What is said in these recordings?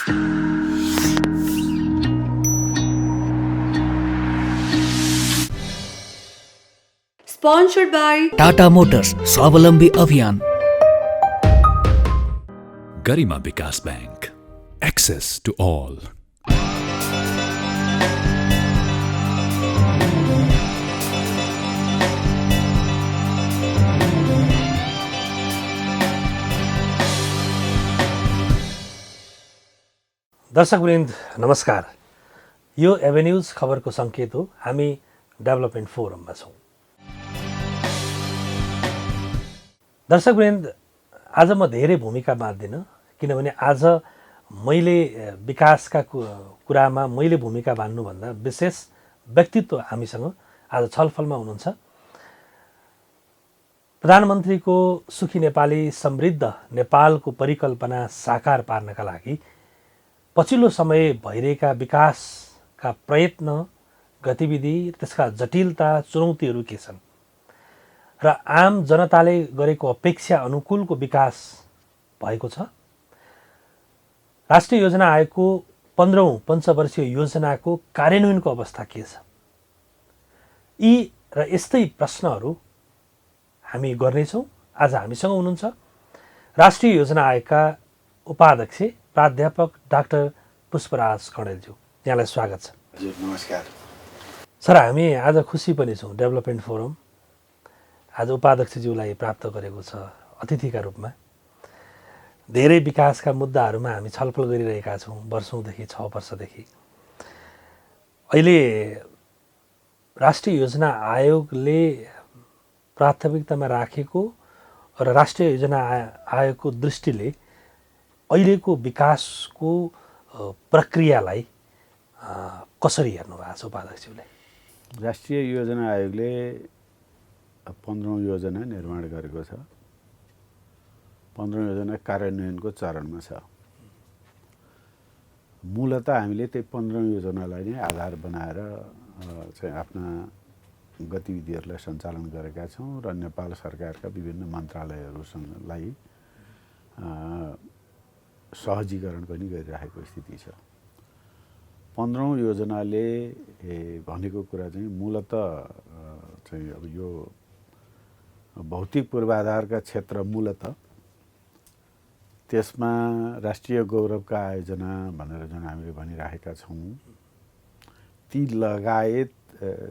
Sponsored by Tata Motors स्वावलंबी अभियान, Garima Vikas Bank. Access to all. दर्शकवृन्द नमस्कार। यो एभेन्यूज खबरको सङ्केत हो। हामी डेभलपमेन्ट फोरममा छौँ। दर्शकवृन्द, आज म धेरै भूमिका बाँध्दिनँ, किनभने आज मैले विकासका कुरामा मैले भूमिका बाँध्नुभन्दा विशेष व्यक्तित्व हामीसँग आज छलफलमा हुनुहुन्छ। प्रधानमन्त्रीको सुखी नेपाली समृद्ध नेपालको परिकल्पना साकार पार्नका लागि पछिल्लो समय भइरहेका विकासका प्रयत्न, गतिविधि, त्यसका जटिलता, चुनौतीहरू के छन् र आम जनताले गरेको अपेक्षा अनुकूलको विकास भएको छ। राष्ट्रिय योजना आयोगको 15औं पञ्चवर्षीय योजनाको कार्यान्वयनको अवस्था के छ, यी र यस्तै प्रश्नहरू हामी गर्नेछौँ। आज हामीसँग हुनुहुन्छ राष्ट्रिय योजना आयोगका उपाध्यक्ष प्राध्यापक डाक्टर पुष्पराज कणेलज्यू। यहाँलाई स्वागत छ। हजुर नमस्कार सर। हामी आज खुसी पनि छौँ, डेभलपमेन्ट फोरम आज उपाध्यक्षज्यूलाई प्राप्त गरेको छ अतिथिका रूपमा। धेरै विकासका मुद्दाहरूमा हामी छलफल गरिरहेका छौँ वर्षौँदेखि, 6 वर्षदेखि। अहिले राष्ट्रिय योजना आयोगले प्राथमिकतामा राखेको र राष्ट्रिय योजना आयोगको दृष्टिले अहिलेको विकासको प्रक्रियालाई कसरी हेर्नु भएको छ उपाध्यक्षज्यूले? राष्ट्रिय योजना आयोगले 15औं योजना निर्माण गरेको छ। 15औं योजना कार्यान्वयनको चरणमा छ। मूलतः हामीले त्यही 15औं योजनालाई नै आधार बनाएर चाहिँ आफ्ना गतिविधिहरूलाई सञ्चालन गरेका छौँ र नेपाल सरकारका विभिन्न मन्त्रालयहरूलाई सहजीकरण पनि गरिरहेको स्थिति छ। 15औं योजनाले भनेको कुरा चाहिँ मूलतः चाहिँ अब यो भौतिक पूर्वाधारका क्षेत्र मूलतः त्यसमा राष्ट्रिय गौरवका आयोजना भनेर जुन हामीले भनिरहेका छौँ, ती लगायत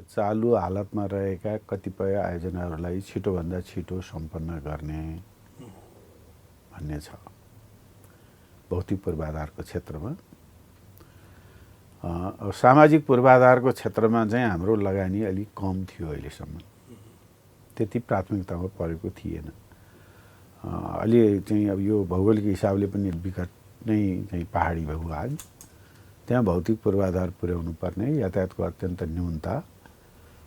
चालु हालतमा रहेका कतिपय आयोजनाहरूलाई छिटोभन्दा छिटो सम्पन्न गर्ने भन्ने छ। भौतिक पूर्वाधारको क्षेत्रमा सामाजिक पूर्वाधारको क्षेत्रमा चाहिँ हाम्रो लगानी अलिक कम थियो। अहिलेसम्म त्यति प्राथमिकतामा परेको थिएन। अलि चाहिँ अब यो भौगोलिक हिसाबले पनि विकट नै चाहिँ पहाडी भूभाग, त्यहाँ भौतिक पूर्वाधार पुर्याउनु पर्ने, यातायातको अत्यन्त न्यूनता,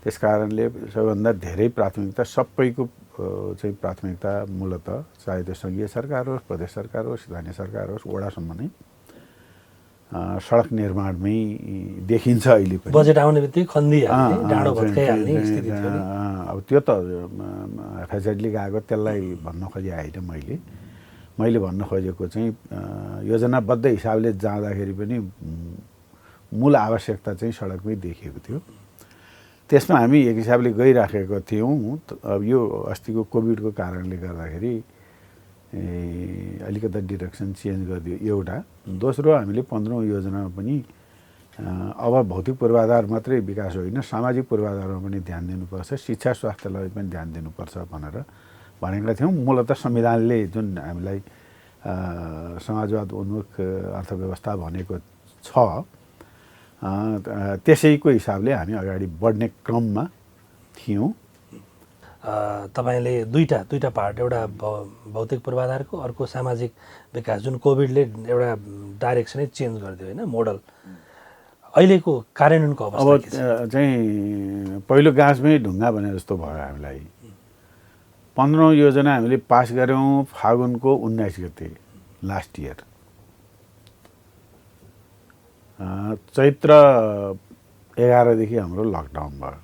त्यस कारणले सबैभन्दा धेरै प्राथमिकता सबैको चाहिँ प्राथमिकता मूलतः चाहे त्यो सङ्घीय सरकार होस्, प्रदेश सरकार होस्, स्थानीय सरकार होस्, वडासम्म नै सडक निर्माणमै देखिन्छ। अहिले पनि बजेट आउने बित्तिकै खन्दिहाल्ने, डाँडो भत्काइहाल्ने स्थिति थियो नि। अब त्यो त फ्यासिलिटी गएको, त्यसलाई भन्न खोजे होइन। मैले भन्न खोजेको चाहिँ योजनाबद्ध हिसाबले जाँदाखेरि पनि मूल आवश्यकता चाहिँ सडकमै देखिएको थियो। त्यसमा हामी एक हिसाबले गइराखेको थियौँ। अब यो अस्तिको कोभिडको कारणले गर्दाखेरि अलिकति डिरेक्सन चेन्ज गरिदियो एउटा। दोस्रो, हामीले 15औं योजनामा पनि अब भौतिक पूर्वाधार मात्रै विकास होइन, सामाजिक पूर्वाधारमा पनि ध्यान दिनुपर्छ, शिक्षा स्वास्थ्यलाई पनि ध्यान दिनुपर्छ भनेर भनेका थियौँ। मूलतः संविधानले जुन हामीलाई समाजवाद उन्मुख अर्थव्यवस्था भनेको छ, त्यसैको हिसाबले हामी अगाडि बढ्ने क्रममा थियौँ। तपाईँले दुईटा पार्ट, एउटा भौतिक पूर्वाधारको, अर्को सामाजिक विकास, जुन कोभिडले एउटा डाइरेक्सनै चेन्ज गरिदियो होइन, मोडल। अहिलेको कार्यान्वयनको अवस्था अब चाहिँ पहिलो गाँसमै ढुङ्गा भने जस्तो भयो हामीलाई। 15औं योजना हामीले पास गऱ्यौँ फागुनको 19 गते लास्ट इयर। चैत्र 11 देखि हाम्रो लकडाउन भयो।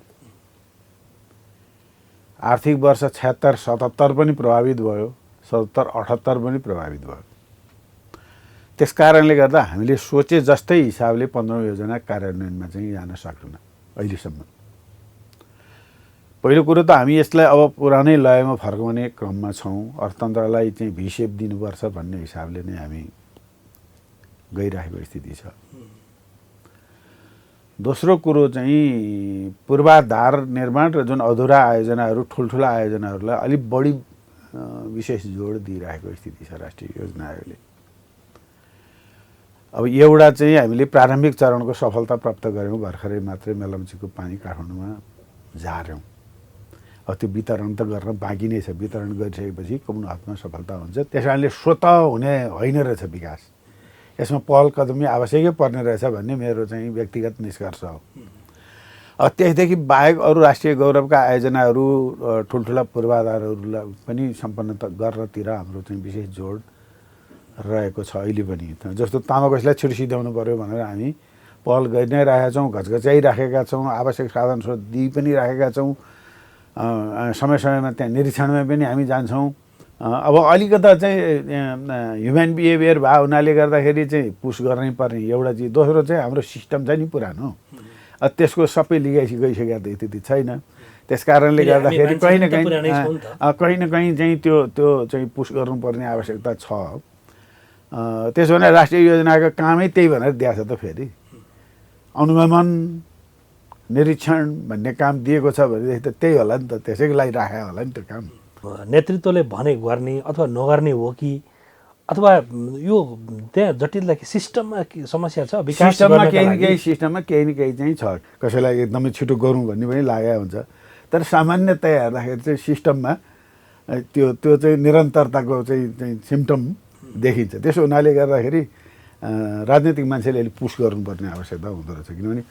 आर्थिक वर्ष 76-77 पनि प्रभावित भयो, 77-78 पनि प्रभावित भयो। त्यस कारणले गर्दा हामीले सोचे जस्तै हिसाबले 15औं योजना कार्यान्वयनमा चाहिँ जान सकेनौँ अहिलेसम्म। पहिलो कुरो त हामी यसलाई अब पुरानै लयमा फर्काउने क्रममा छौँ। अर्थतन्त्रलाई चाहिँ भिसेप दिनुपर्छ भन्ने हिसाबले नै हामी गइरहेको स्थिति छ। दोस्रो कुरो चाहिँ पूर्वाधार निर्माण र जुन अधुरा आयोजनाहरू ठुल्ठुला आयोजनाहरूलाई अलिक बढी विशेष जोड दिइरहेको स्थिति छ राष्ट्रिय योजना आयोगले। अब एउटा चाहिँ हामीले प्रारम्भिक चरणको सफलता प्राप्त गऱ्यौँ, भर्खरै मात्रै मेलम्चीको पानी काठमाडौँमा झार्यौँ। अब त्यो वितरण त गर्न बाँकी नै छ। वितरण गरिसकेपछि कुन हदमा सफलता हुन्छ त्यस कारणले स्वत हुने होइन रहेछ विकास, यसमा पहल कदमी आवश्यकै पर्ने रहेछ भन्ने मेरो चाहिँ व्यक्तिगत निष्कर्ष हो। अब त्यसदेखि बाहेक अरू राष्ट्रिय गौरवका आयोजनाहरू ठुल्ठुला पूर्वाधारहरूलाई पनि सम्पन्न गर्नतिर हाम्रो चाहिँ विशेष जोड रहेको छ अहिले पनि। जस्तो तामाकोसलाई छिटो सिध्याउनु पर्यो भनेर हामी पहल गरि नै राखेका छौँ, घचघच्याइराखेका छौँ, आवश्यक साधन स्रोत दिइ पनि राखेका छौँ। समय समयमा त्यहाँ निरीक्षणमा पनि हामी जान्छौँ। अब अलिकता चाहिँ ह्युमन बिहेभियर भए हुनाले गर्दाखेरि चाहिँ पुस गर्नै पर्ने एउटा चिज। दोस्रो चाहिँ हाम्रो सिस्टम चाहिँ नि पुरानो, त्यसको सबै लिगाइसी गइसकेको स्थिति छैन। त्यस कारणले गर्दाखेरि कहीँ न कहीँ चाहिँ त्यो चाहिँ पुस गर्नुपर्ने आवश्यकता छ। त्यसो भने राष्ट्रिय योजनाको कामै त्यही भनेर दिएको छ त। फेरि अनुगमन निरीक्षण भन्ने काम दिएको छ भनेदेखि त त्यही होला नि त, त्यसैको लागि राखेको होला नि त्यो काम। नेतृत्वले भने गर्ने अथवा नगर्ने हो कि अथवा यो त्यहाँ जटिलता सिस्टममा समस्या छ? सिस्टममा केही न केही चाहिँ छ। कसैलाई एकदमै छिटो गरौँ भन्ने पनि लागेको हुन्छ, तर सामान्यतया हेर्दाखेरि चाहिँ सिस्टममा त्यो चाहिँ निरन्तरताको चाहिँ सिम्टम देखिन्छ। त्यसो हुनाले गर्दाखेरि राजनीतिक मान्छेले अहिले पुस गर्नुपर्ने आवश्यकता हुँदो रहेछ। किनभने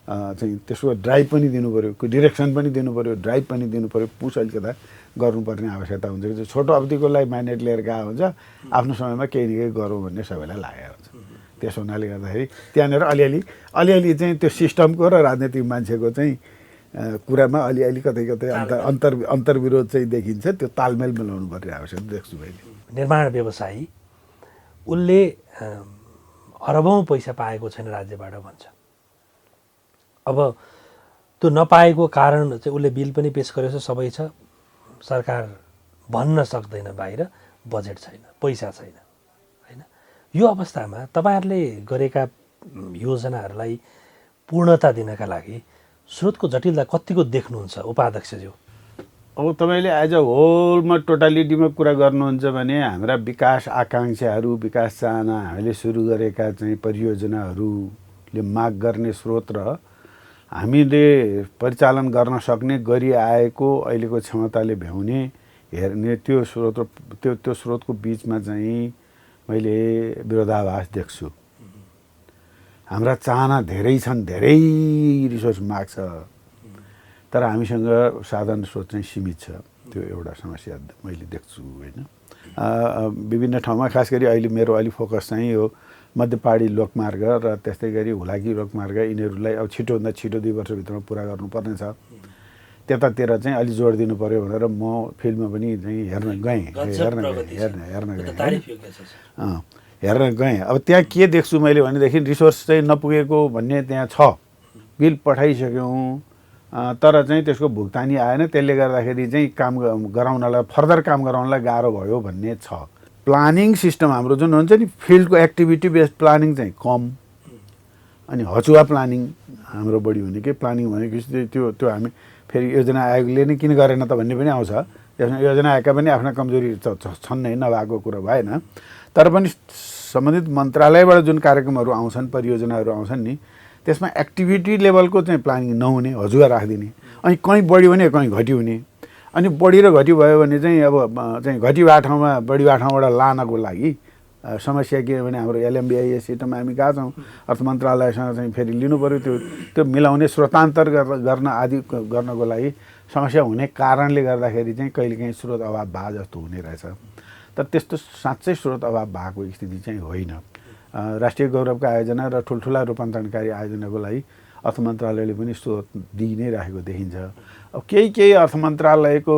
चाहिँ त्यसको ड्राइभ पनि दिनु पऱ्यो, डिरेक्सन पनि दिनु पऱ्यो, ड्राइभ पनि दिनु पऱ्यो, पुस अलिकता गर्नुपर्ने आवश्यकता हुन्छ। छोटो अवधिको लागि म्यान्डेट लिएर गएको हुन्छ, आफ्नो समयमा केही न केही गरौँ भन्ने सबैलाई लागेको हुन्छ। त्यसो हुनाले गर्दाखेरि त्यहाँनिर अलिअलि चाहिँ त्यो सिस्टमको र राजनीतिक मान्छेको चाहिँ कुरामा अलिअलि कतै अन्तर्विरोध चाहिँ देखिन्छ। त्यो तालमेल मिलाउनु पर्ने आवश्यकता देख्छु मैले। निर्माण व्यवसायी उसले अरबौँ पैसा पाएको छैन राज्यबाट भन्छ। अब त्यो नपाएको कारण चाहिँ उसले बिल पनि पेस गरेको छ, सबै छ, सरकार भन्न सक्दैन बाहिर बजेट छैन, पैसा छैन, होइन? यो अवस्थामा तपाईँहरूले गरेका योजनाहरूलाई पूर्णता दिनका लागि स्रोतको जटिलता कतिको देख्नुहुन्छ उपाध्यक्षज्यू? अब तपाईँले एज अ होलमा टोटालिटीमा कुरा गर्नुहुन्छ भने हाम्रा विकास आकाङ्क्षाहरू, विकास चाहना, हामीले सुरु गरेका चाहिँ परियोजनाहरूले माग गर्ने स्रोत र हामीले परिचालन गर्न सक्ने गरिआएको अहिलेको क्षमताले भ्याउने हेर्ने त्यो स्रोतको बिचमा चाहिँ मैले विरोधाभास देख्छु। हाम्रा चाहना धेरै छन्, धेरै रिसोर्स माग्छ, तर हामीसँग साधन स्रोत चाहिँ सीमित छ। त्यो एउटा समस्या मैले देख्छु, होइन? विभिन्न ठाउँमा खास गरी अहिले मेरो अलि फोकस चाहिँ यो मध्यपहाडी लोकमार्ग र त्यस्तै गरी हुलाकी लोकमार्ग, यिनीहरूलाई अब छिटोभन्दा छिटो 2 वर्षभित्रमा पुरा गर्नुपर्ने छ। त्यतातिर चाहिँ अलि जोड दिनु पऱ्यो भनेर म फिल्डमा पनि चाहिँ हेर्न गएँ। अब त्यहाँ के देख्छु मैले भनेदेखि रिसोर्स चाहिँ नपुगेको भन्ने त्यहाँ छ। बिल पठाइसक्यौँ तर चाहिँ त्यसको भुक्तानी आएन, त्यसले गर्दाखेरि चाहिँ काम गराउनलाई, फर्दर काम गराउनलाई गाह्रो भयो भन्ने छ। प्लानिङ सिस्टम हाम्रो जुन हुन्छ नि, फिल्डको एक्टिभिटी बेस्ड प्लानिङ चाहिँ कम, अनि हचुवा प्लानिङ हाम्रो बढी हुने। के प्लानिङ भनेपछि त्यो हामी फेरि योजना आयोगले नै किन गरेन त भन्ने पनि आउँछ। त्यसमा योजना आयोगका पनि आफ्ना कमजोरी छन् नै, नभएको कुरा भएन। तर पनि सम्बन्धित मन्त्रालयबाट जुन कार्यक्रमहरू आउँछन्, परियोजनाहरू आउँछन् नि, त्यसमा एक्टिभिटी लेभलको चाहिँ प्लानिङ नहुने, हजुवा राखिदिने, अनि कहीँ बढी हुने कहीँ घटी हुने। अनि बढी र घटी भयो भने चाहिँ अब चाहिँ घटी भएको ठाउँमा बढी भएको ठाउँबाट लानको लागि समस्या के भने हाम्रो LMBIS सिस्टममा हामी गएको छौँ, अर्थ मन्त्रालयसँग चाहिँ फेरि लिनु पऱ्यो। त्यो मिलाउने, स्रोतान्तर गर्न आदि गर्नको लागि समस्या हुने कारणले गर्दाखेरि चाहिँ कहिलेकाहीँ स्रोत अभाव भए जस्तो हुने रहेछ। तर त्यस्तो साँच्चै स्रोत अभाव भएको स्थिति चाहिँ होइन। राष्ट्रिय गौरवका आयोजना र ठुल्ठुला रूपान्तरणकारी आयोजनाको लागि अर्थ मन्त्रालयले पनि स्रोत दिइ नै राखेको देखिन्छ। अब केही अर्थ मन्त्रालयको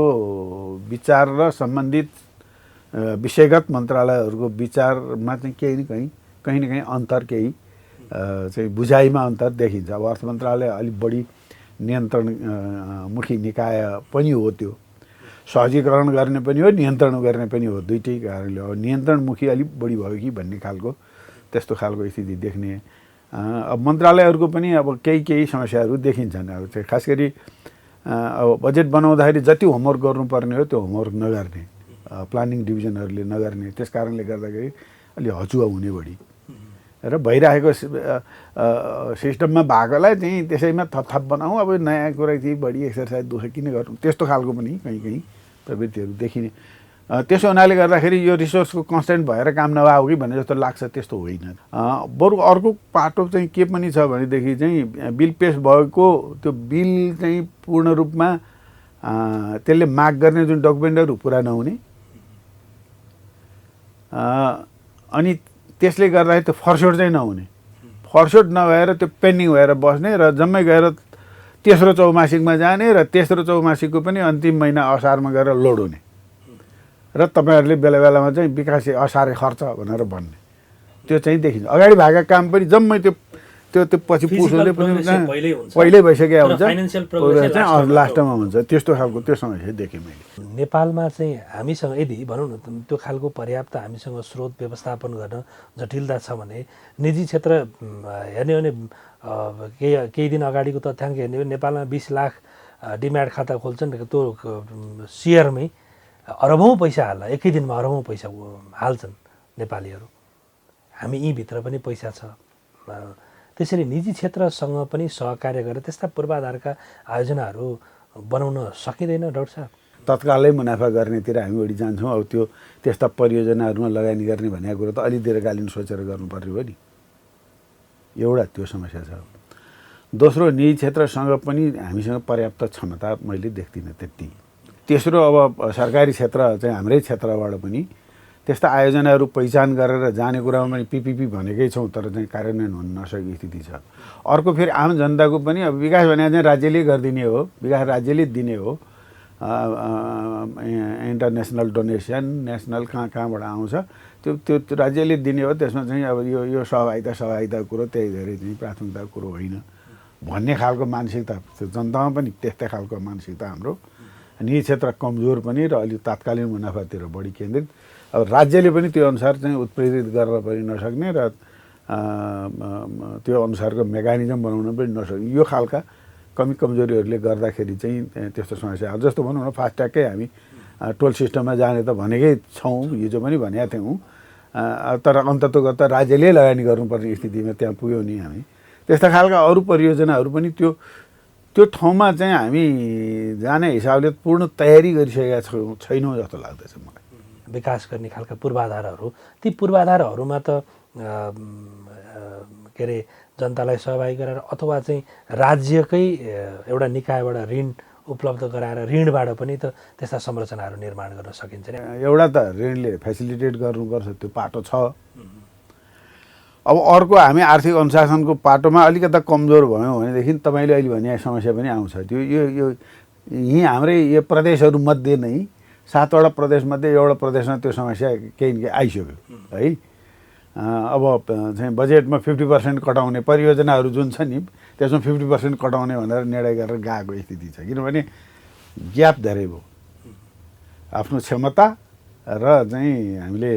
विचार र सम्बन्धित विषयगत मन्त्रालयहरूको विचारमा चाहिँ केही न कहीँ न कहीँ अन्तर केही चाहिँ बुझाइमा अन्तर देखिन्छ। अब अर्थ मन्त्रालय अलिक बढी नियन्त्रणमुखी निकाय पनि हो, त्यो सहजीकरण गर्ने पनि हो, नियन्त्रण गर्ने पनि हो, दुइटै कारणले हो। नियन्त्रणमुखी अलिक बढी भयो कि भन्ने खालको त्यस्तो खालको स्थिति देख्ने। अब मन्त्रालयहरूको पनि अब केही समस्याहरू देखिन्छन्। अब चाहिँ खास गरी अब बजेट बनाउँदाखेरि जति होमवर्क गर्नुपर्ने हो त्यो होमवर्क नगर्ने, प्लानिङ डिभिजनहरूले नगर्ने, त्यस कारणले गर्दाखेरि अलि हचुवा हुने बढी र भइरहेको सिस्टममा भएकोलाई चाहिँ त्यसैमा थपथाप बनाऊँ, अब नयाँ कुरा चाहिँ बढी एक्सर्साइज दुःख किन गर्नु, त्यस्तो खालको पनि कहीँ प्रवृत्तिहरू देखिने। त्यसो हुनाले गर्दाखेरि यो रिसोर्सको कन्स्टेन्ट भएर काम नभएको कि भन्ने जस्तो लाग्छ, त्यस्तो होइन। बरु अर्को पाटो चाहिँ के पनि छ भनेदेखि चाहिँ बिल पेस भएको त्यो बिल चाहिँ पूर्ण रूपमा त्यसले माग गर्ने जुन डकुमेन्टहरू पुरा नहुने, अनि त्यसले गर्दाखेरि त्यो फर्सोट चाहिँ नहुने, फर्सोट नभएर त्यो पेन्डिङ भएर बस्ने र जम्मै गएर तेस्रो चौमासिकमा जाने र तेस्रो चौमासिकको पनि अन्तिम महिना असारमा गएर लोड हुने र तपाईँहरूले बेला बेलामा चाहिँ विकास असारे खर्च भनेर भन्ने, त्यो चाहिँ देखिन्छ। अगाडि भएका काम पनि जम्मै त्यो पछि पुसले पनि पहिल्यै भइसकेको हुन्छ, चाहिँ लास्टमा हुन्छ, त्यस्तो खालको त्यो समस्या देखेँ मैले। नेपालमा चाहिँ हामीसँग यदि भनौँ न त्यो खालको पर्याप्त हामीसँग स्रोत व्यवस्थापन गर्न जटिलता छ भने निजी क्षेत्र हेर्ने हो भने केही दिन अगाडिको तथ्याङ्क हेर्ने हो भने नेपालमा 20 लाख डिम्याट खाता खोल्छन्, त्यो सेयरमै अरबौँ पैसा हाल्ला, एकै दिनमा अरबौँ पैसा हाल्छन् नेपालीहरू। हामी यहीँभित्र पनि पैसा छ। त्यसरी निजी क्षेत्रसँग पनि सहकार्य गरेर त्यस्ता पूर्वाधारका आयोजनाहरू बनाउन सकिँदैन डाक्टर साहब? तत्कालै मुनाफा गर्नेतिर हामी बढी जान्छौँ। अब त्यो त्यस्ता परियोजनाहरूमा लगानी गर्ने भनेको कुरो त अलि दीर्घकालीन सोचेर गर्नुपर्ने हो नि, एउटा त्यो समस्या छ। दोस्रो, निजी क्षेत्रसँग पनि हामीसँग पर्याप्त क्षमता मैले देख्दिनँ त्यति। तेस्रो, अब सरकारी क्षेत्र चाहिँ हाम्रै क्षेत्रबाट पनि त्यस्ता आयोजनाहरू पहिचान गरेर जाने कुरामा पनि पिपिपी भनेकै छौँ, तर चाहिँ कार्यान्वयन हुन नसकेको स्थिति छ। अर्को फेरि आम जनताको पनि अब विकास भने चाहिँ राज्यले गरिदिने हो, विकास राज्यले दिने हो, इन्टरनेसनल डोनेसन नेसनल कहाँबाट आउँछ त्यो राज्यले दिने हो, त्यसमा चाहिँ अब यो सहभागिता कुरो त्यही धेरै चाहिँ प्राथमिकताको कुरो होइन भन्ने खालको मानसिकता त्यो जनतामा पनि त्यस्तै खालको मानसिकता हाम्रो। निजी क्षेत्र कमजोर पनि र अलिक तात्कालीन मुनाफातिर बढी केन्द्रित। अब राज्यले पनि त्यो अनुसार चाहिँ उत्प्रेरित गर्न पनि नसक्ने र त्यो अनुसारको मेकानिजम बनाउन पनि नसक्ने, यो खालका कमजोरीहरूले गर्दाखेरि चाहिँ त्यस्तो समस्या। जस्तो भनौँ न फास्ट्यागकै हामी टोल सिस्टममा जाने त भनेकै छौँ, हिजो पनि भनेका थियौँ, तर अन्ततोगत राज्यले लगानी गर्नुपर्ने स्थितिमा त्यहाँ पुग्यौँ नि हामी। त्यस्ता खालका अरू परियोजनाहरू पनि त्यो ठाउँमा चाहिँ हामी जाने हिसाबले पूर्ण तयारी गरिसकेका छैनौँ जस्तो लाग्दैछ मलाई। विकास गर्ने खालका पूर्वाधारहरू, ती पूर्वाधारहरूमा त के अरे जनतालाई सहभागी गराएर अथवा चाहिँ राज्यकै एउटा निकायबाट ऋण उपलब्ध गराएर ऋणबाट पनि त त्यस्ता संरचनाहरू निर्माण गर्न सकिन्छ नि। एउटा त ऋणले फेसिलिटेट गर्नुपर्छ, त्यो पाटो छ। अब अर्को, हामी आर्थिक अनुशासनको पाटोमा अलिकता कमजोर भयौँ भनेदेखि तपाईँले अहिले भने समस्या पनि आउँछ। त्यो यो यहीँ हाम्रै यो प्रदेशहरूमध्ये नै 7वटा प्रदेशमध्ये एउटा प्रदेशमा त्यो समस्या केही आइसक्यो है। अब चाहिँ बजेटमा 50% कटाउने परियोजनाहरू जुन छ नि त्यसमा 50% कटाउने भनेर निर्णय गरेर गएको स्थिति छ, किनभने ग्याप धेरै भयो। आफ्नो क्षमता र चाहिँ हामीले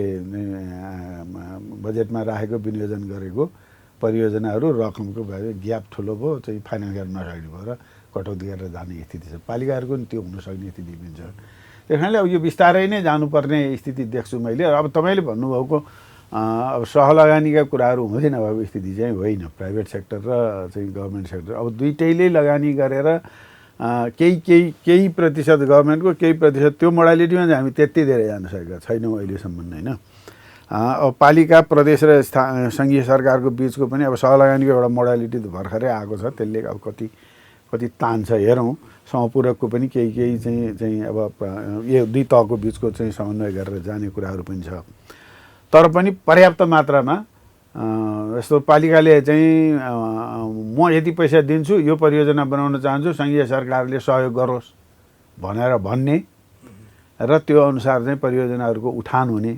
बजेटमा राखेको विनियोजन गरेको परियोजनाहरू रकमको भए ग्याप ठुलो भयो, चाहिँ फाइनेन्स गर्न नसक्ने भयो र कटौती गरेर जाने स्थिति छ। पालिकाहरूको नि त्यो हुन सक्ने स्थिति पनि छ। त्यस कारणले अब यो बिस्तारै नै जानुपर्ने स्थिति देख्छु मैले। अब तपाईँले भन्नुभएको अब सहलगानीका कुराहरू हुँदै नभएको स्थिति चाहिँ होइन। प्राइभेट सेक्टर र चाहिँ गभर्मेन्ट सेक्टर अब दुइटैले लगानी गरेर केही प्रतिशत गभर्मेन्टको, केही प्रतिशत त्यो मोडालिटीमा चाहिँ हामी त्यति धेरै जान सकेका छैनौँ अहिलेसम्म होइन। अब पालिका, प्रदेश र सङ्घीय सरकारको बिचको पनि अब सहलगानीको एउटा मोडालिटी त भर्खरै आएको छ, त्यसले अब कति तान्छ हेरौँ। समपूरकको पनि केही चाहिँ अब यो दुई तहको बिचको चाहिँ समन्वय गरेर जाने कुराहरू पनि छ। तर पनि पर्याप्त मात्रामा यस्तो पालिकाले चाहिँ म यति पैसा दिन्छु, यो परियोजना बनाउन चाहन्छु, सङ्घीय सरकारले सहयोग गरोस् भनेर भन्ने र त्यो अनुसार चाहिँ परियोजनाहरूको उठान हुने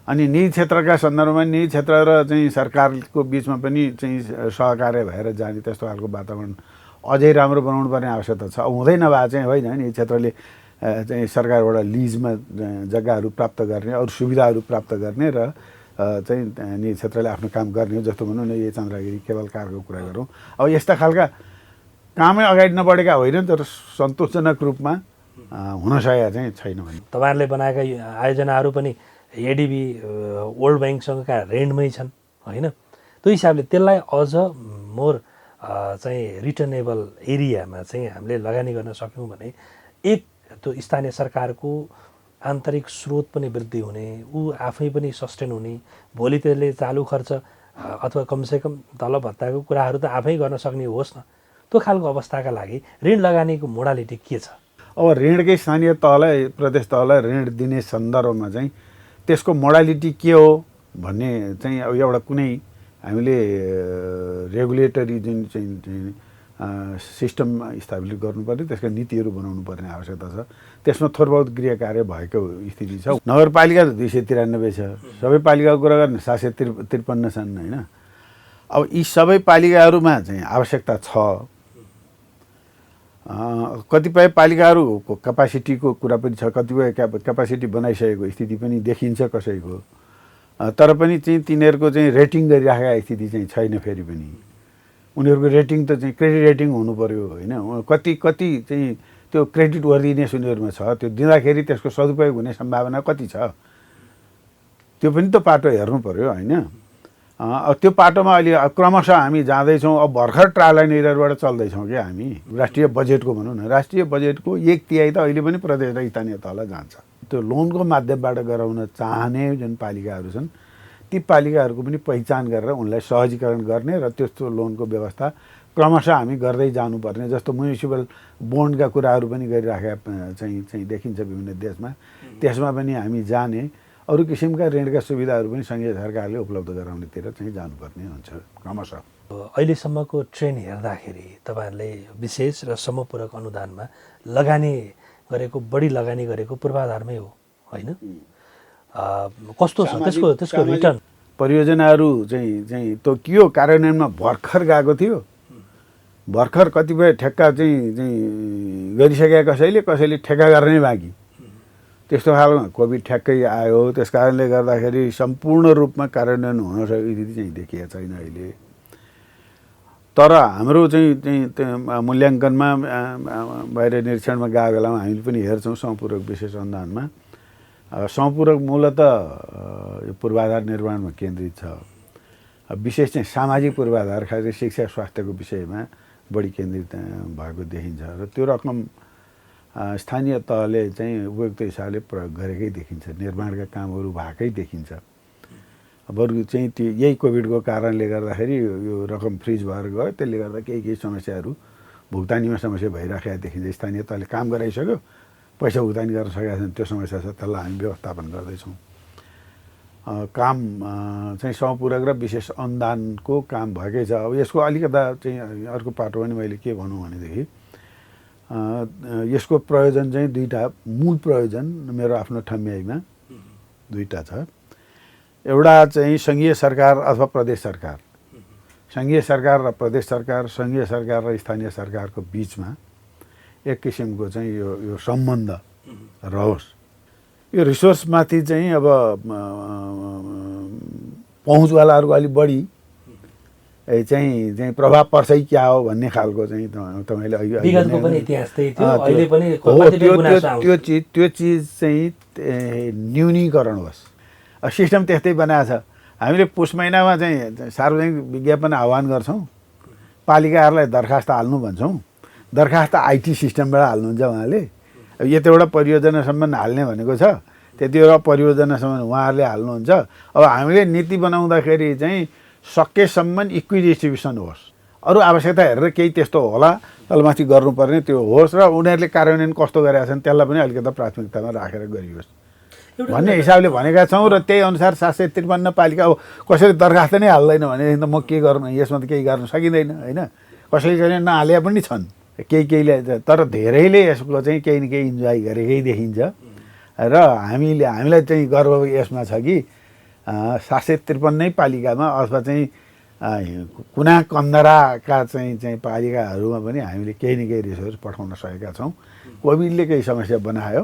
अनि निजी क्षेत्रका सन्दर्भमा निजी क्षेत्र र चाहिँ सरकारको बिचमा पनि चाहिँ सहकार्य भएर जाने त्यस्तो खालको वातावरण अझै राम्रो बनाउनु पर्ने आवश्यकता छ। हुँदैन भए चाहिँ होइन, निजी क्षेत्रले चाहिँ सरकारबाट लिजमा जग्गाहरू प्राप्त गर्ने, अरू सुविधाहरू प्राप्त गर्ने र चाहिँ निजी क्षेत्रले आफ्नो काम गर्ने, जस्तो भनौँ न यो चन्द्रगिरी केबल कारको कुरा गरौँ। अब यस्ता खालका कामै अगाडि नबढेका होइन तर सन्तोषजनक रूपमा हुन सकेका चाहिँ छैन भने तपाईँहरूले बनाएका आयोजनाहरू पनि एडिबी वर्ल्ड ब्याङ्कसँगका ऋणमै छन् होइन। त्यो हिसाबले त्यसलाई अझ मोर चाहिँ रिटर्नेबल एरियामा चाहिँ हामीले लगानी गर्न सक्यौँ भने एक त्यो स्थानीय सरकारको आन्तरिक स्रोत पनि वृद्धि हुने, ऊ आफै पनि सस्टेन हुने, भोलि त्यसले चालु खर्च अथवा कमसेकम तलब भत्ताको कुराहरू त आफै गर्न सक्ने होस् न। त्यो खालको अवस्थाका लागि ऋण लगानीको मोडालिटी के छ? अब ऋणकै स्थानीय तहलाई प्रदेश तहलाई ऋण दिने सन्दर्भमा चाहिँ त्यसको मोडालिटी के हो भन्ने चाहिँ अब एउटा कुनै हामीले रेगुलेटरी जुन चाहिँ सिस्टम स्थापित गर्नुपर्ने, त्यसका नीतिहरू बनाउनु पर्ने आवश्यकता छ। त्यसमा थोर बहुत गृह कार्य भएको स्थिति छ। नगरपालिका 293 छ, सबै पालिकाको कुरा गर्ने 753 छन् होइन। अब यी सबै पालिकाहरूमा चाहिँ आवश्यकता छ। कतिपय पालिकाहरूको क्यापासिटीको कुरा पनि छ, कतिपय क्यापासिटी बनाइसकेको स्थिति पनि देखिन्छ कसैको, तर पनि चाहिँ तिनीहरूको चाहिँ रेटिङ गरिराखेका स्थिति चाहिँ छैन। फेरि पनि उनीहरूको रेटिङ त चाहिँ क्रेडिट रेटिङ हुनु पर्यो होइन। कति चाहिँ त्यो क्रेडिट वर्दिनेस उनीहरूमा छ, त्यो दिँदाखेरि त्यसको सदुपयोग हुने सम्भावना कति छ त्यो पनि त पाटो हेर्नु पर्यो होइन। त्यो पाटोमा अहिले क्रमशः हामी जाँदैछौँ। अब भर्खर ट्रायल एन्ड एररबाट चल्दैछौँ क्या हामी। राष्ट्रिय बजेटको भनौँ न, राष्ट्रिय बजेटको 1/3 त अहिले पनि प्रदेश र स्थानीय तहलाई जान्छ। त्यो लोनको माध्यमबाट गराउन चाहने जुन पालिकाहरू छन् ती पालिकाहरूको पनि पहिचान गरेर उनलाई सहजीकरण गर्ने र त्यस्तो लोनको व्यवस्था क्रमशः हामी गर्दै जानुपर्ने। जस्तो म्युनिसिपल बोन्डका कुराहरू पनि गरिराखेका चाहिँ देखिन्छ विभिन्न देशमा, त्यसमा पनि हामी जाने, अरू किसिमका ऋणका सुविधाहरू पनि सङ्घीय सरकारले उपलब्ध गराउनेतिर चाहिँ जानुपर्ने हुन्छ क्रमशः। अहिलेसम्मको ट्रेन्ड हेर्दाखेरि तपाईँहरूले विशेष र समपूरक अनुदानमा लगानी गरेको, बढी लगानी गरेको पूर्वाधारमै हो होइन? कस्तो छ त्यसको रिटर्न? परियोजनाहरू चाहिँ त्यो के हो कार्यान्वयनमा भर्खर गएको थियो। भर्खर कतिपय ठेक्का चाहिँ गरिसके कसैले ठेक्का गर्ने बाँकी, त्यस्तो खालको कोभिड ठ्याक्कै आयो। त्यस कारणले गर्दाखेरि सम्पूर्ण रूपमा कार्यान्वयन हुन सकेको स्थिति चाहिँ देखिएको छैन अहिले। तर हाम्रो चाहिँ मूल्याङ्कनमा बाहिर निरीक्षणमा गएको बेलामा हामीले पनि हेर्छौँ समपूरक विशेष अनुदानमा समपूरक मूलतः यो पूर्वाधार निर्माणमा केन्द्रित छ। विशेष चाहिँ सामाजिक पूर्वाधार खास गरी शिक्षा स्वास्थ्यको विषयमा बढी केन्द्रित भएको देखिन्छ र त्यो रकम स्थानीय तहले चाहिँ उपयुक्त हिसाबले प्रयोग गरेकै देखिन्छ, निर्माणका कामहरू भएकै देखिन्छ। बरु चाहिँ त्यो यही कोभिडको कारणले गर्दाखेरि यो रकम फ्रिज भएर गयो, त्यसले गर्दा केही समस्याहरू भुक्तानीमा समस्या भइराखेका देखिन्छ। स्थानीय तहले काम गराइसक्यो, पैसा भुक्तानी गर्न सकेका छन्, त्यो समस्या छ, त्यसलाई हामी व्यवस्थापन गर्दैछौँ। काम चाहिँ समपूरक र विशेष अनुदानको काम भएकै छ। अब यसको अलिकता चाहिँ अर्को पाटो पनि मैले के भनौँ भनेदेखि यसको प्रयोजन चाहिँ दुईवटा मूल प्रयोजन मेरो आफ्नो ठम्याइमा दुईवटा छ। एउटा चाहिँ सङ्घीय सरकार अथवा प्रदेश सरकार, सङ्घीय सरकार र प्रदेश सरकार, सङ्घीय सरकार र स्थानीय सरकारको बिचमा एक किसिमको चाहिँ यो सम्बन्ध रहोस्। यो रिसोर्समाथि चाहिँ अब पहुँचवालाहरूको अलिक बढी चाहिँ प्रभाव पर्छ क्या हो भन्ने खालको चाहिँ तपाईँले त्यो चिज चाहिँ न्यूनीकरण होस्। सिस्टम त्यस्तै बनाएको छ। हामीले पुस महिनामा चाहिँ सार्वजनिक विज्ञापन आह्वान गर्छौँ, पालिकाहरूलाई दरखास्त हाल्नु भन्छौँ। दरखास्त आइटी सिस्टमबाट हाल्नुहुन्छ उहाँले। यतिवटा परियोजनासम्म हाल्ने भनेको छ, त्यतिवटा परियोजनासम्म उहाँहरूले हाल्नुहुन्छ। अब हामीले नीति बनाउँदाखेरि चाहिँ सकेसम्म इक्वी डिस्ट्रिब्युसन होस्, अरू आवश्यकता हेरेर केही त्यस्तो होला तलमाथि गर्नुपर्ने त्यो होस् र उनीहरूले कार्यान्वयन कस्तो गरेका छन् त्यसलाई पनि अलिकति प्राथमिकतामा राखेर गरियोस् भन्ने हिसाबले भनेका छौँ। र त्यही अनुसार 753 पालिका अब कसैले दरखास्त नै हाल्दैन भनेदेखि त म के गर्नु, यसमा त केही गर्न सकिँदैन होइन। कसैले नहाले पनि छन् केहीले, तर धेरैले यसको चाहिँ केही न केही इन्जोय गरेकै देखिन्छ। र हामीलाई चाहिँ गर्व यसमा छ कि 753 पालिकामा अथवा चाहिँ कुना कन्दराका चाहिँ पालिकाहरूमा पनि हामीले केही न केही रिसोर्स पठाउन सकेका छौँ। कोभिडले केही समस्या बनायो,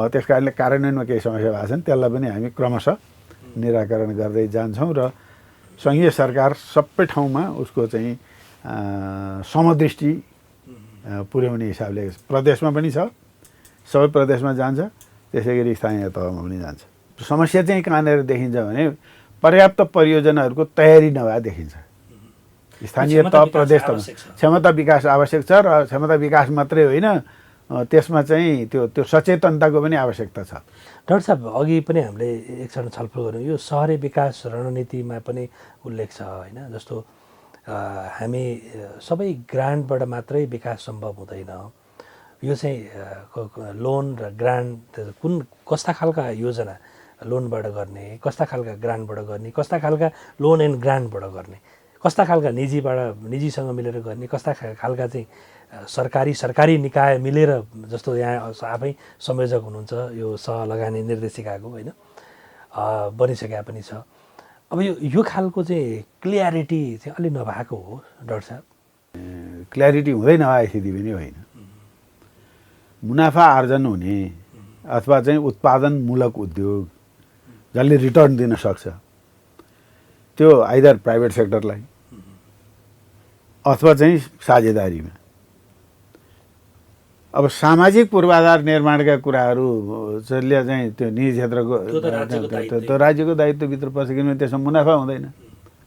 त्यस कारणले कार्यान्वयनमा केही समस्या भएको छन्, त्यसलाई पनि हामी क्रमशः निराकरण गर्दै जान्छौँ र सङ्घीय सरकार सबै ठाउँमा उसको चाहिँ समदृष्टि पुर्याउने हिसाबले प्रदेशमा पनि छ, सबै प्रदेशमा जान्छ, त्यसै गरी स्थानीय तहमा पनि जान्छ। समस्या चाहिँ कहाँनिर देखिन्छ भने पर्याप्त परियोजनाहरूको तयारी नभए देखिन्छ। स्थानीय तह प्रदेश तहमा क्षमता विकास आवश्यक छ र क्षमता विकास मात्रै होइन, त्यसमा चाहिँ त्यो सचेतनताको पनि आवश्यकता छ। डाक्टर साहब, अघि पनि हामीले एकछिन छलफल गऱ्यौँ, यो सहरी विकास रणनीतिमा पनि उल्लेख छ होइन, जस्तो हामी सबै ग्रान्टबाट मात्रै विकास सम्भव हुँदैन। यो चाहिँ लोन र ग्रान्ट कस्ता खालका योजना लोनबाट गर्ने, कस्ता खालका ग्रान्टबाट गर्ने, कस्ता खालका लोन एन्ड ग्रान्टबाट गर्ने, कस्ता खालका निजीसँग मिलेर गर्ने, कस्ता खालका चाहिँ सरकारी निकाय मिलेर, जस्तो यहाँ आफै संयोजक हुनुहुन्छ यो सह लगानी निर्देशिकाको होइन, बनिसकेका पनि छ। अब यो खालको चाहिँ क्लियरिटी चाहिँ अलि नभएको हो डाक्टर साहब? क्ल्यारिटी हुँदै नभए स्थिति पनि होइन। मुनाफा आर्जन हुने अथवा चाहिँ उत्पादनमूलक उद्योग जसले रिटर्न दिन सक्छ त्यो आइदर प्राइभेट सेक्टरलाई अथवा चाहिँ साझेदारीमा। अब सामाजिक पूर्वाधार निर्माणका कुराहरू चाहिँ त्यो निजी क्षेत्रको त्यो राज्यको दायित्वभित्र पर्छ, किनभने त्यसमा मुनाफा हुँदैन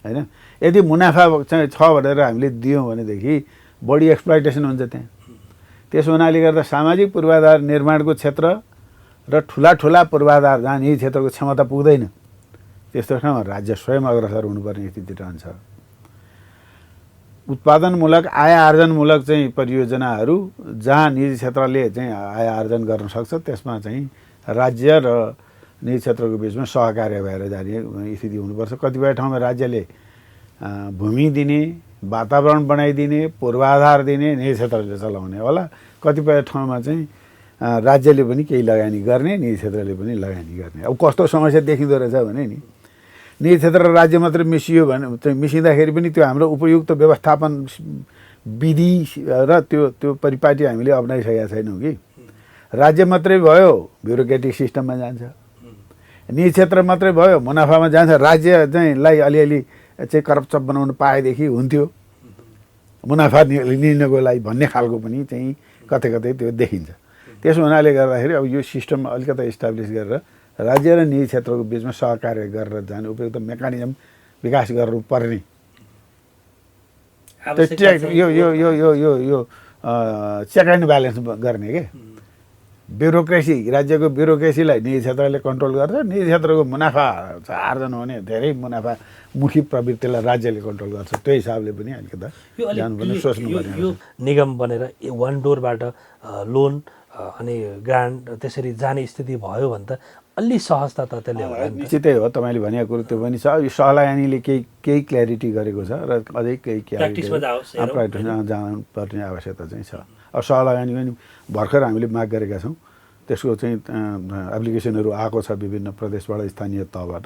होइन। यदि मुनाफा चाहिँ छ भनेर हामीले दियौँ भनेदेखि बढी एक्सप्लोइटेसन हुन्छ त्यहाँ। त्यसो हुनाले गर्दा सामाजिक पूर्वाधार निर्माणको क्षेत्र र ठुला पूर्वाधार जहाँ निजी क्षेत्रको क्षमता पुग्दैन त्यस्तो ठाउँमा राज्य स्वयं अग्रसर हुनुपर्ने स्थिति रहन्छ। उत्पादनमूलक आय आर्जनमूलक चाहिँ परियोजनाहरू जहाँ निजी क्षेत्रले चाहिँ आय आर्जन गर्न सक्छ त्यसमा चाहिँ राज्य र निजी क्षेत्रको बिचमा सहकार्य भएर जाने स्थिति हुनुपर्छ। कतिपय ठाउँमा राज्यले भूमि दिने, वातावरण बनाइदिने, पूर्वाधार दिने, निजी क्षेत्रले चलाउने होला। कतिपय ठाउँमा चाहिँ राज्यले पनि केही लगानी गर्ने, निजी क्षेत्रले पनि लगानी गर्ने। अब कस्तो समस्या देखिँदो रहेछ भने नि निजी क्षेत्र र राज्य मात्रै मिसियो भने चाहिँ मिसिँदाखेरि पनि त्यो हाम्रो उपयुक्त व्यवस्थापन विधि र त्यो परिपाटी हामीले अप्नाइसकेका छैनौँ कि। राज्य मात्रै भयो ब्युरोक्रेटिक सिस्टममा जान्छ, निजी क्षेत्र मात्रै भयो मुनाफामा जान्छ। राज्य चाहिँ अलिअलि चाहिँ करप्सन बनाउनु पाएदेखि हुन्थ्यो, मुनाफा लिनको लागि भन्ने खालको पनि चाहिँ कतै कतै त्यो देखिन्छ। त्यसो हुनाले गर्दाखेरि अब यो सिस्टम अलिकति इस्टाब्लिस गरेर राज्य र निजी क्षेत्रको बिचमा सहकार्य गरेर जाने उपयुक्त मेकानिजम विकास गर्नुपर्ने। यो चेक एन्ड ब्यालेन्स गर्ने के ब्युरोक्रेसी, राज्यको ब्युरोक्रेसीलाई निजी क्षेत्रले कन्ट्रोल गर्छ, निजी क्षेत्रको मुनाफा आर्जन हुने धेरै मुनाफामुखी प्रवृत्तिलाई राज्यले कन्ट्रोल गर्छ। त्यो हिसाबले पनि अलिकति जानुपर्ने सोच्नुपर्ने। यो निगम बनेर वान डोरबाट लोन अनि ग्रान्ट त्यसरी जाने स्थिति भयो भने त अलि सहजता त त्यसले होला नि। निश्चितै हो, तपाईँले भनेको कुरो त्यो पनि छ। यो सहलायानीले केही क्ल्यारिटी गरेको छ र अझै केही प्र्याक्टिसमा जानुपर्ने आवश्यकता चाहिँ छ। अब सहलायानी पनि भर्खर हामीले माग गरेका छौँ, त्यसको चाहिँ एप्लिकेसनहरू आएको छ विभिन्न प्रदेशबाट, स्थानीय तहबाट।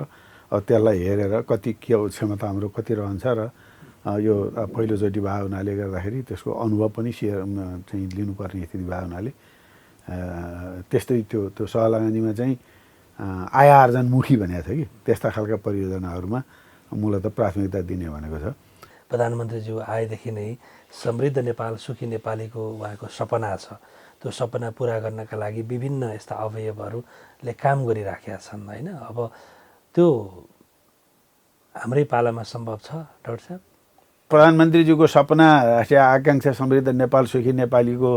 अब त्यसलाई हेरेर कति के क्षमता हाम्रो कति रहन्छ र यो पहिलोचोटि भयो हुनाले गर्दाखेरि त्यसको अनुभव पनि चाहिँ लिनुपर्ने स्थिति भयो हुनाले त्यस्तै त्यो सहलागानीमा चाहिँ आय आर्जनमुखी भनेको छ कि त्यस्ता खालका परियोजनाहरूमा मूलतः प्राथमिकता दिने भनेको छ। प्रधानमन्त्रीज्यू आएदेखि नै समृद्ध नेपाल सुखी नेपालीको उहाँको सपना छ। त्यो सपना पुरा गर्नका लागि विभिन्न यस्ता अवयवहरूले काम गरिराखेका छन् होइन। अब त्यो हाम्रै पालामा सम्भव छ डाक्टर साहब? प्रधानमन्त्रीज्यूको सपना, राष्ट्रिय आकाङ्क्षा समृद्ध नेपाल सुखी नेपालीको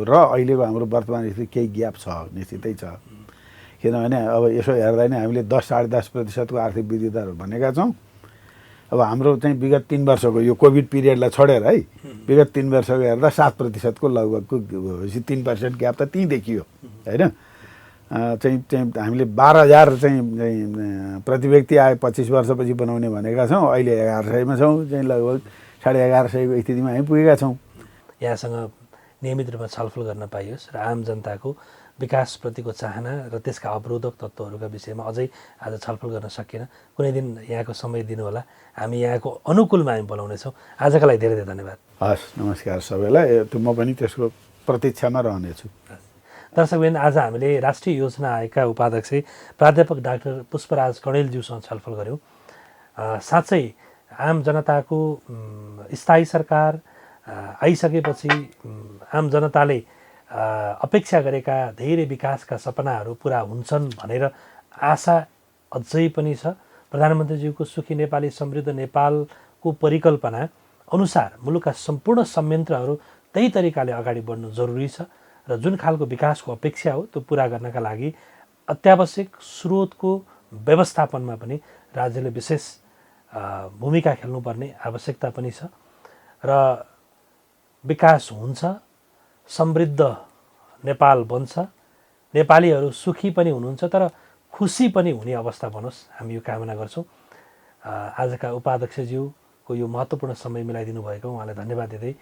र अहिलेको हाम्रो वर्तमान स्थिति केही ग्याप छ, निश्चितै छ। किनभने अब यसो हेर्दा नै हामीले 10-10.5% आर्थिक वृद्धि दर भनेका छौँ। अब हाम्रो चाहिँ विगत 3 वर्षको यो कोभिड पिरियडलाई छोडेर है विगत 3 वर्षको हेर्दा 7% लगभगको 3% ग्याप त त्यहीँ देखियो होइन। चाहिँ हामीले 12,000 चाहिँ प्रति व्यक्ति आए 25 वर्षपछि बनाउने भनेका छौँ, अहिले 1100 छौँ, चाहिँ लगभग 1150 स्थितिमा हामी पुगेका छौँ। यहाँसँग नियमित रूपमा छलफल गर्न पाइयोस् र आम जनताको विकासप्रतिको चाहना र त्यसका अवरोधक तत्त्वहरूका विषयमा अझै आज छलफल गर्न सकिएन। कुनै दिन यहाँको समय दिनुहोला, हामी यहाँको अनुकूलमा हामी बोलाउनेछौँ। आजका लागि धेरै धेरै धन्यवाद। हस्, नमस्कार सबैलाई। म पनि त्यसको प्रतीक्षामा रहनेछु। दर्शकवृन्द, आज हामीले राष्ट्रिय योजना आयोगका उपाध्यक्ष प्राध्यापक डाक्टर पुष्पराज कणेलज्यूसँग छलफल गऱ्यौँ। साँच्चै आम जनताको स्थायी सरकार आइसकेपछि आम जनताले अपेक्षा गरेका धेरै विकासका सपनाहरू पुरा हुन्छन् भनेर आशा अझै पनि छ। प्रधानमन्त्रीज्यूको सुखी नेपाली समृद्ध नेपालको परिकल्पना अनुसार मुलुकका सम्पूर्ण संयन्त्रहरू त्यही तरिकाले अगाडि बढ्नु जरुरी छ र जुन खालको विकासको अपेक्षा हो त्यो पुरा गर्नका लागि अत्यावश्यक स्रोतको व्यवस्थापनमा पनि राज्यले विशेष भूमिका खेल्नुपर्ने आवश्यकता पनि छ र विकास हुन्छ, समृद्ध नेपाल बन्छ, नेपालीहरू सुखी पनि हुनुहुन्छ तर खुसी पनि हुने अवस्था बनोस्, हामी यो कामना गर्छौँ। आजका उपाध्यक्षज्यूको यो महत्त्वपूर्ण समय मिलाइदिनु भएको उहाँलाई धन्यवाद दिँदै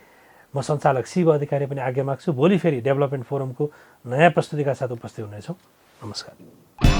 म सञ्चालक शिव अधिकारी पनि आज्ञा माग्छु। भोलि फेरि डेभलपमेन्ट फोरमको नयाँ प्रस्तुतिका साथ उपस्थित हुनेछौँ। नमस्कार।